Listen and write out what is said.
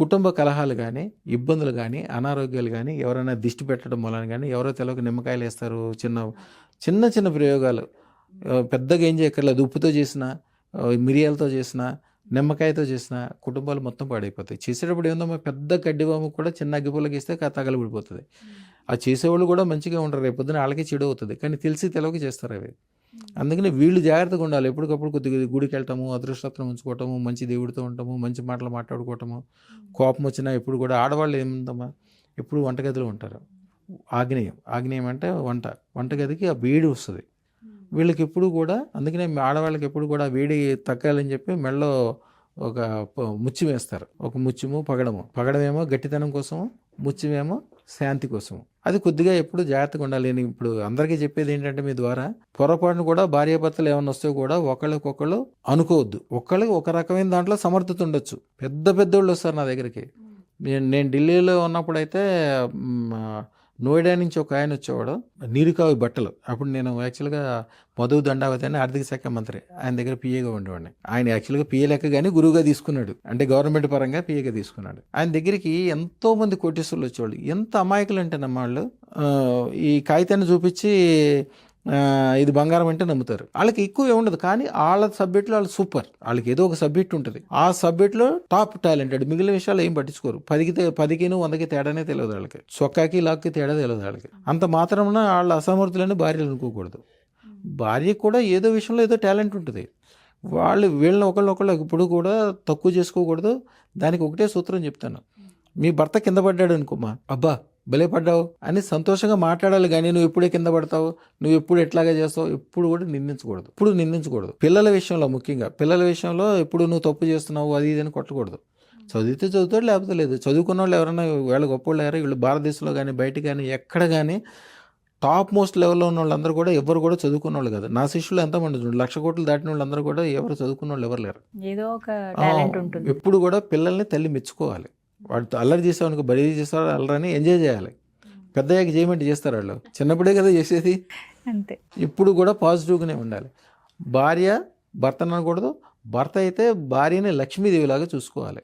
కుటుంబ కలహాలు కానీ, ఇబ్బందులు కానీ, అనారోగ్యాలు కానీ, ఎవరైనా దిష్టి పెట్టడం వలన కానీ, ఎవరో తెలవక నిమ్మకాయలు వేస్తారు. చిన్న చిన్న ప్రయోగాలు పెద్దగా ఏం చేయక్కర్లేదు. ఉప్పుతో చేసిన, మిరియాలతో చేసిన, నిమ్మకాయతో చేసిన కుటుంబాలు మొత్తం పాడైపోతాయి. చేసేటప్పుడు ఏందమ్మా, పెద్ద కడ్డివాము కూడా చిన్న అగ్గిపుల్లకి ఇస్తే తగలబడిపోతుంది. ఆ చేసేవాళ్ళు కూడా మంచిగా ఉండరు, రేపు పొద్దున వాళ్ళకి చెడు అవుతుంది. కానీ తెలిసి తెలవక చేస్తారు అవి. అందుకని వీళ్ళు జాగ్రత్తగా ఉండాలి. ఎప్పటికప్పుడు కొద్దిగా గుడికి వెళ్ళటము, అదృష్టత్వం ఉంచుకోవటము, మంచి దేవుడితో ఉండటము, మంచి మాటలు మాట్లాడుకోవటము. కోపం వచ్చినా ఎప్పుడు కూడా ఆడవాళ్ళు ఏముందమ్మా, ఎప్పుడు వంటగదిలో ఉంటారు. ఆగ్నేయం అంటే వంటగదికి ఆ వేడి వస్తుంది వీళ్ళకి ఎప్పుడు కూడా. అందుకనే ఆడవాళ్ళకి ఎప్పుడు కూడా వేడి తగ్గాలని చెప్పి మెడలో ఒక ముత్యం వేస్తారు. ఒక ముత్యము, పగడమేమో గట్టితనం కోసం, ముత్యమేమో శాంతి కోసం. అది కొద్దిగా ఎప్పుడు జాగ్రత్తగా ఉండాలి. నేను ఇప్పుడు అందరికీ చెప్పేది ఏంటంటే, మీ ద్వారా పొరపాటును కూడా భార్యాభర్తలు ఏమన్నా వస్తే కూడా ఒకళ్ళకొకళ్ళు అనుకోవద్దు. ఒకళ్ళకి ఒక రకమైన దాంట్లో సమర్థత ఉండొచ్చు. పెద్దోళ్ళు వస్తారు నా దగ్గరికి. నేను ఢిల్లీలో ఉన్నప్పుడైతే నోయిడా నుంచి ఒక ఆయన వచ్చేవాడు, నీరుకావి బట్టలు. అప్పుడు నేను యాక్చువల్గా మధు దండావతి అని ఆర్థిక శాఖ మంత్రి, ఆయన దగ్గర పిఏగా ఉండేవాడిని. ఆయన యాక్చువల్గా పిఏ లెక్క కానీ గురువుగా తీసుకున్నాడు, అంటే గవర్నమెంట్ పరంగా పిఏగా తీసుకున్నాడు. ఆయన దగ్గరికి ఎంతో మంది కోటీశ్వరులు వచ్చేవాళ్ళు. ఎంత అమాయకులు అంటే వాళ్ళు ఈ కాగితాన్ని చూపించి ఇది బంగారం అంటే నమ్ముతారు. వాళ్ళకి ఎక్కువ ఏముండదు, కానీ వాళ్ళ సబ్జెక్ట్లో వాళ్ళు సూపర్. వాళ్ళకి ఏదో ఒక సబ్జెక్ట్ ఉంటుంది, ఆ సబ్జెక్ట్లో టాప్ టాలెంటెడ్. మిగిలిన విషయాలు ఏం పట్టించుకోరు. 10కి 100కి తేడానే తెలియదు వాళ్ళకి. చొక్కాకి లాక్కి తేడా తెలియదు వాళ్ళకి. అంత మాత్రమున వాళ్ళ అసమర్థులని భార్యలు అనుకోకూడదు. భార్యకు కూడా ఏదో విషయంలో ఏదో టాలెంట్ ఉంటుంది. వీళ్ళని ఒకళ్ళు ఇప్పుడు కూడా తక్కువ చేసుకోకూడదు. దానికి ఒకటే సూత్రం చెప్తాను. మీ భర్త కింద పడ్డాడు అనుకోమా, అబ్బా భలే పడ్డావు అని సంతోషంగా మాట్లాడాలి. కానీ నువ్వు ఎప్పుడే కింద పడతావు, నువ్వు ఎప్పుడు ఎట్లాగా చేస్తావు, ఎప్పుడు కూడా నిందించకూడదు. పిల్లల విషయంలో ముఖ్యంగా, పిల్లల విషయంలో ఎప్పుడు నువ్వు తప్పు చేస్తున్నావు అది ఇది అని కొట్టకూడదు. చదివితే చదువుతాడు, లేకపోతే లేదు. చదువుకున్న వాళ్ళు ఎవరైనా వీళ్ళ గొప్పవాళ్ళు ఎవరైనా, వీళ్ళు భారతదేశంలో కానీ బయట కానీ ఎక్కడ కానీ టాప్ మోస్ట్ లెవెల్లో ఉన్న వాళ్ళందరూ కూడా ఎవరు కూడా చదువుకున్న వాళ్ళు కదా. నా శిష్యులు ఎంతమంది 1,00,000 కోట్లు దాటిన వాళ్ళందరూ కూడా ఎవరు చదువుకున్న వాళ్ళు ఎవరు లేరు. ఏదో ఒక టాలెంట్ ఉంటుంది. ఎప్పుడు కూడా పిల్లల్ని తల్లి మెచ్చుకోవాలి. వాడు అల్లరి చేసేవానికి బడి చేసేవాడు అల్లరని ఎంజాయ్ చేయాలి. పెద్దయ్యాక చేయమంటే చేస్తారు వాళ్ళు, చిన్నప్పుడే కదా చేసేది. అంతే. ఇప్పుడు కూడా పాజిటివ్గానే ఉండాలి. భార్య భర్తను అనకూడదు, భర్త అయితే భార్యని లక్ష్మీదేవిలాగా చూసుకోవాలి.